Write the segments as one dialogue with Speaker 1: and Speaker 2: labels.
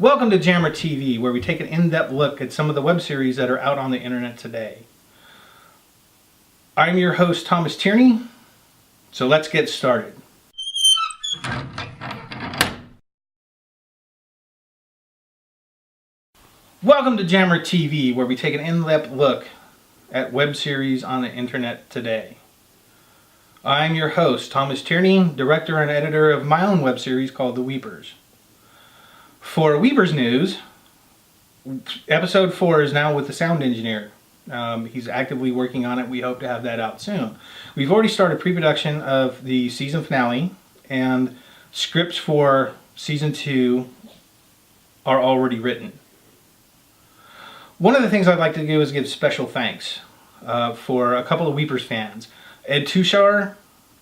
Speaker 1: Welcome to Jammer TV, where we take an in-depth look at some of the web series that are out on the internet today. I'm your host, Thomas Tierney, so let's get started. Welcome to Jammer TV, where we take an in-depth look at web series on the internet today. I'm your host, Thomas Tierney, director and editor of my own web series called The Weepers. For Weepers News, episode 4 is now with the sound engineer. He's actively working on it. We hope to have that out soon. We've already started pre-production of the season finale, and scripts for season 2 are already written. One of the things I'd like to do is give special thanks for a couple of Weepers fans. Ed Tushar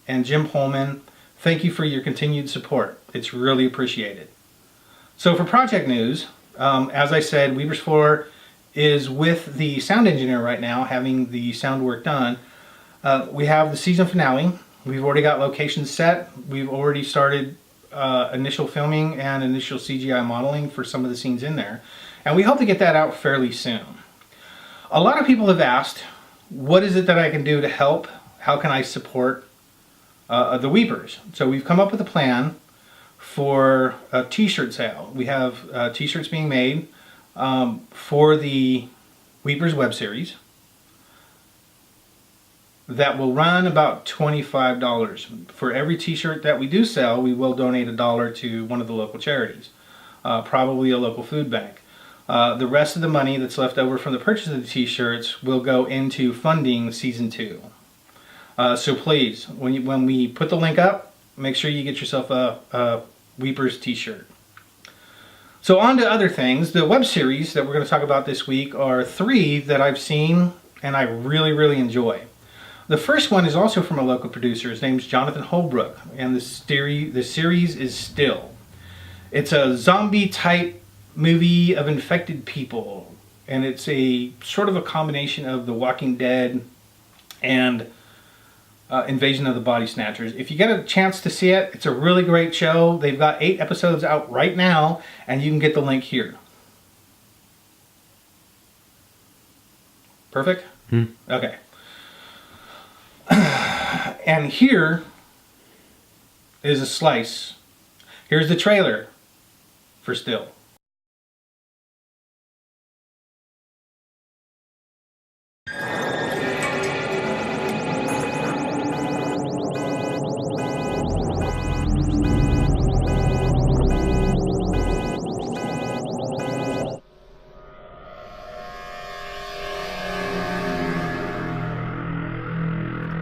Speaker 1: and Jim Holman, thank you for your continued support. It's really appreciated. So for project news, as I said, Weepers 4 is with the sound engineer right now, having the sound work done. We have the season finale. We've already got locations set. We've already started initial filming and initial CGI modeling for some of the scenes in there. And we hope to get that out fairly soon. A lot of people have asked, what is it that I can do to help? How can I support the Weepers? So we've come up with a plan for a t-shirt sale. We have t-shirts being made for the Weepers web series that will run about $25. For every t-shirt that we do sell, we will donate $1 to one of the local charities, probably a local food bank. The rest of the money that's left over from the purchase of the t-shirts will go into funding season 2. So please, when we put the link up, make sure you get yourself a Weepers t-shirt. So on to other things. The web series that we're going to talk about this week are 3 that I've seen and I really enjoy. The first one is also from a local producer. His name's Jonathan Holbrook, and the series is Still. It's a zombie type movie of infected people, and it's a sort of a combination of The Walking Dead and Invasion of the Body Snatchers. If you get a chance to see it, it's a really great show. They've got 8 episodes out right now, and you can get the link here. Perfect? Okay. And here is a slice. Here's the trailer for Still.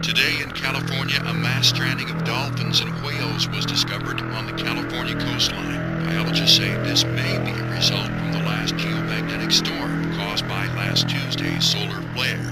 Speaker 2: Today in California, a mass stranding of dolphins and whales was discovered on the California coastline. Biologists say this may be a result from the last geomagnetic storm caused by last Tuesday's solar flare.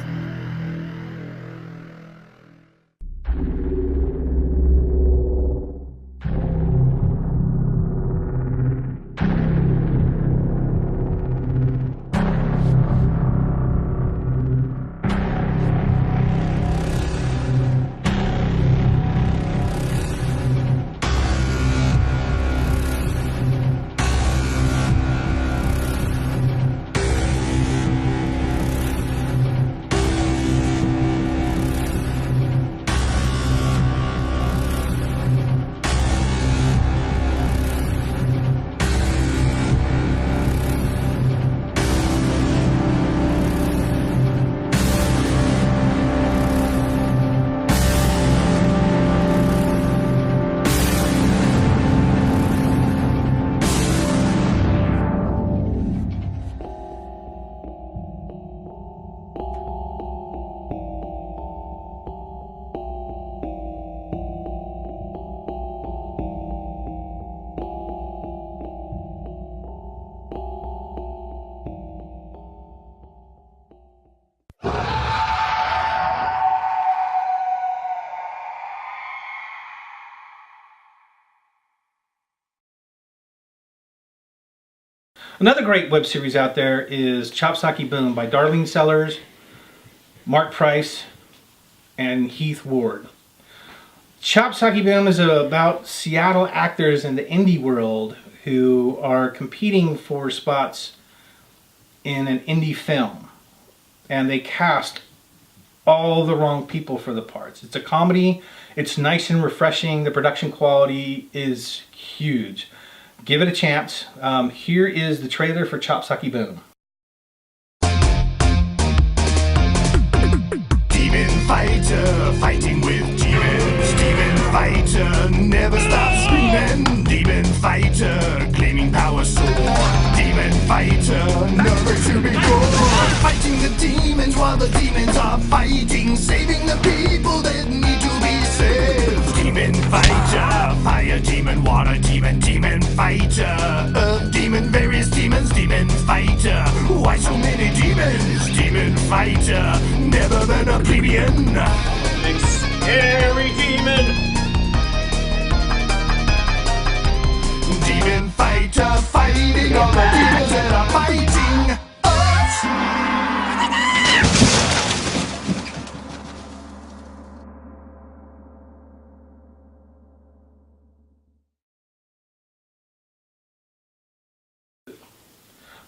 Speaker 1: Another great web series out there is Chop Socky Boom by Darlene Sellers, Mark Price, and Heath Ward. Chop Socky Boom is about Seattle actors in the indie world who are competing for spots in an indie film, and they cast all the wrong people for the parts. It's a comedy. It's nice and refreshing. The production quality is huge. Give it a chance. Here is the trailer for Chop Sucky Boom.
Speaker 3: Demon fighter, fighting with demons. Demon fighter, never stop screaming. Demon fighter, claiming power soar. Demon fighter, never to be bored. Fighting the demons while the demons are fighting. Saving the people that need to be saved. Demon fighter, fire demon, water demon, demon fighter. Earth demon, various demons, demon fighter. Why so many demons? Demon fighter, never been a plebeian. Big scary demon. Demon fighter, fighting all the demons that are fighting us.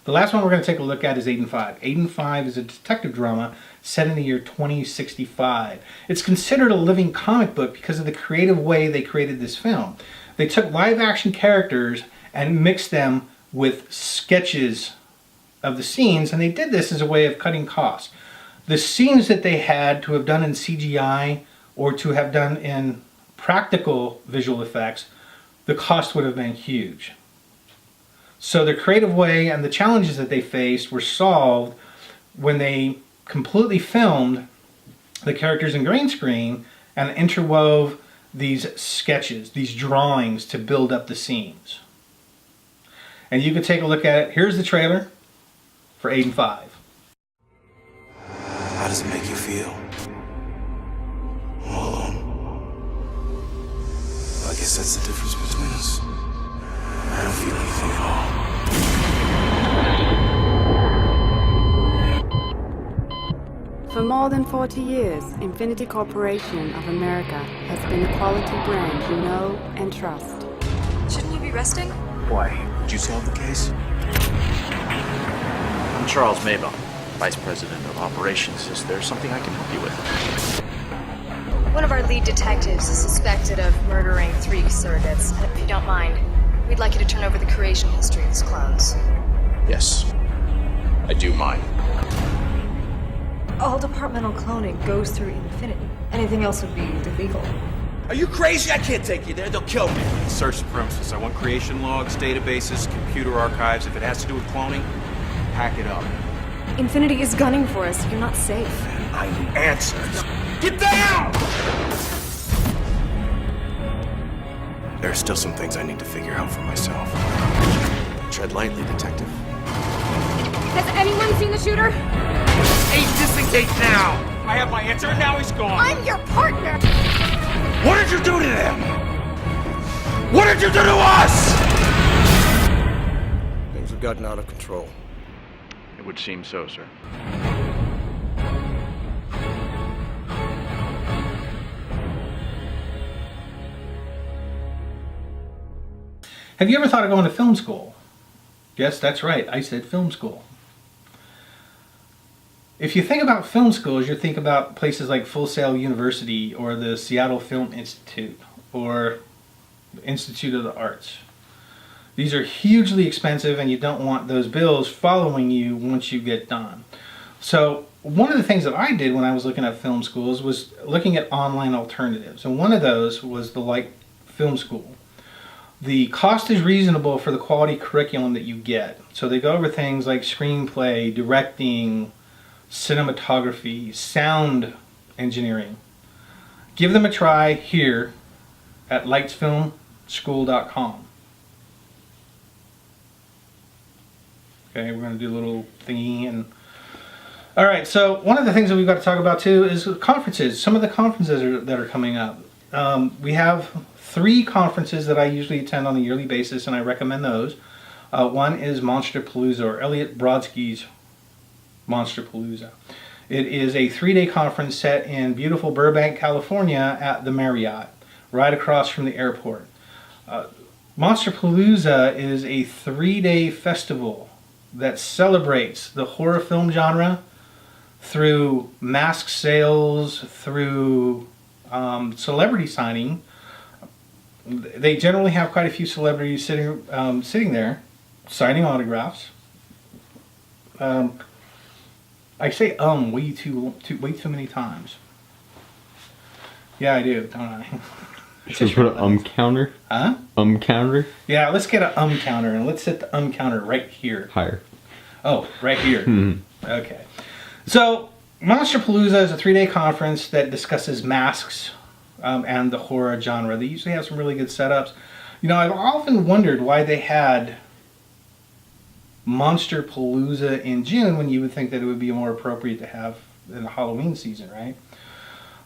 Speaker 1: The last one we're going to take a look at is Aiden 5. Aiden 5 is a detective drama set in the year 2065. It's considered a living comic book because of the creative way they created this film. They took live action characters and mixed them with sketches of the scenes, and they did this as a way of cutting costs. The scenes that they had to have done in CGI or to have done in practical visual effects, the cost would have been huge. So the creative way and the challenges that they faced were solved when they completely filmed the characters in green screen and interwove these sketches, these drawings to build up the scenes. And you can take a look at it. Here's the trailer for Aiden 5.
Speaker 4: How does it make you feel? All alone. Well, I guess that's the difference between us. I don't feel anything at all.
Speaker 5: For more than 40 years, Infinity Corporation of America has been a quality brand you know and trust.
Speaker 6: Shouldn't you be resting?
Speaker 4: Why? Did you solve the case?
Speaker 7: I'm Charles Maybell, Vice President of Operations. Is there something I can help you with?
Speaker 6: One of our lead detectives is suspected of murdering 3 surrogates. And if you don't mind, we'd like you to turn over the creation history of his clones.
Speaker 7: Yes, I do mind.
Speaker 6: All departmental cloning goes through Infinity. Anything else would be illegal.
Speaker 8: Are you crazy? I can't take you there. They'll kill me.
Speaker 9: Search the premises. I want creation logs, databases, computer archives. If it has to do with cloning, pack it up.
Speaker 6: Infinity is gunning for us. You're not safe.
Speaker 8: I need answers. Get down!
Speaker 4: There are still some things I need to figure out for myself. Tread lightly, detective.
Speaker 6: Has anyone seen the shooter?
Speaker 8: Hey, disengage now! I have my answer and now he's gone.
Speaker 6: I'm your partner!
Speaker 8: What did you do to them? What did you do to us?
Speaker 4: Things have gotten out of control.
Speaker 7: It would seem so, sir.
Speaker 1: Have you ever thought of going to film school? Yes, that's right. I said film school. If you think about film schools, you think about places like Full Sail University or the Seattle Film Institute or the Institute of the Arts. These are hugely expensive and you don't want those bills following you once you get done. So one of the things that I did when I was looking at film schools was looking at online alternatives. And one of those was the Light Film School. The cost is reasonable for the quality curriculum that you get. So they go over things like screenplay, directing, cinematography, sound engineering. Give them a try here at lightsfilmschool.com. Okay, we're going to do a little thingy. And all right, so one of the things that we've got to talk about too is conferences. Some of the conferences that are coming up. We have 3 conferences that I usually attend on a yearly basis, and I recommend those. One is Monsterpalooza, or Elliot Brodsky's Monsterpalooza. It is a 3-day conference set in beautiful Burbank, California at the Marriott, right across from the airport. Monsterpalooza is a 3-day festival that celebrates the horror film genre through mask sales, through celebrity signing. They generally have quite a few celebrities sitting there, signing autographs. I say way too many times. Yeah, I do, don't I?
Speaker 10: Should we put an counter?
Speaker 1: Huh?
Speaker 10: Counter?
Speaker 1: Yeah, let's get an counter, and let's set the counter right here.
Speaker 10: Higher.
Speaker 1: Oh, right here. Okay. So, Monsterpalooza is a 3-day conference that discusses masks and the horror genre. They usually have some really good setups. You know, I've often wondered why they had Monsterpalooza in June when you would think that it would be more appropriate to have in the Halloween season, right?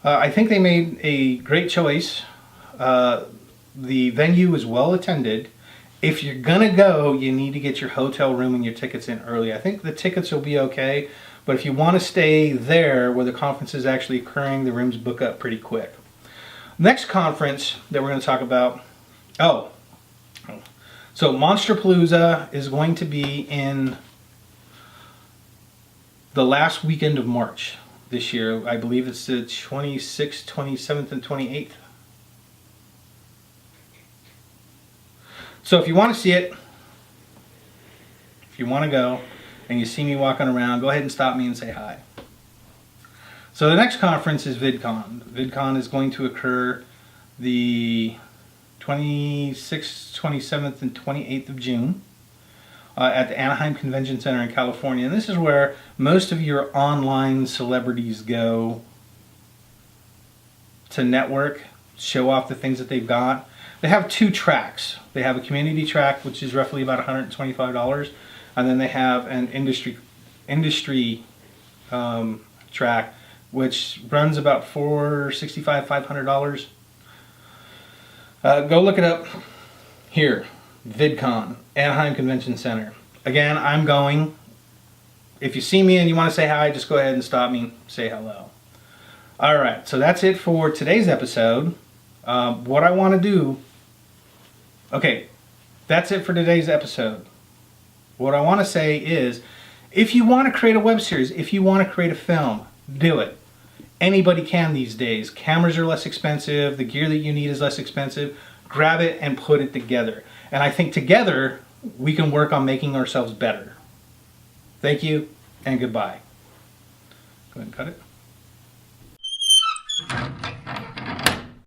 Speaker 1: I think they made a great choice. The venue is well attended. If you're gonna go, you need to get your hotel room and your tickets in early. I think the tickets will be okay, but if you want to stay there where the conference is actually occurring, the rooms book up pretty quick. Next conference that we're going to talk about, so Monsterpalooza is going to be in the last weekend of March this year. I believe it's the 26th, 27th, and 28th. So if you want to see it, if you want to go, and you see me walking around, go ahead and stop me and say hi. So the next conference is VidCon. VidCon is going to occur the 26th, 27th, and 28th of June at the Anaheim Convention Center in California. And this is where most of your online celebrities go to network, show off the things that they've got. They have 2 tracks. They have a community track, which is roughly about $125, and then they have an industry track, which runs about $465, $500. Go look it up here, VidCon, Anaheim Convention Center. Again, I'm going. If you see me and you want to say hi, just go ahead and stop me, say hello. All right, so that's it for today's episode. What I want to do, okay, that's it for today's episode. What I want to say is, if you want to create a web series, if you want to create a film, do it. Anybody can these days. Cameras are less expensive. The gear that you need is less expensive. Grab it and put it together. And I think together, we can work on making ourselves better. Thank you, and goodbye. Go ahead and cut it.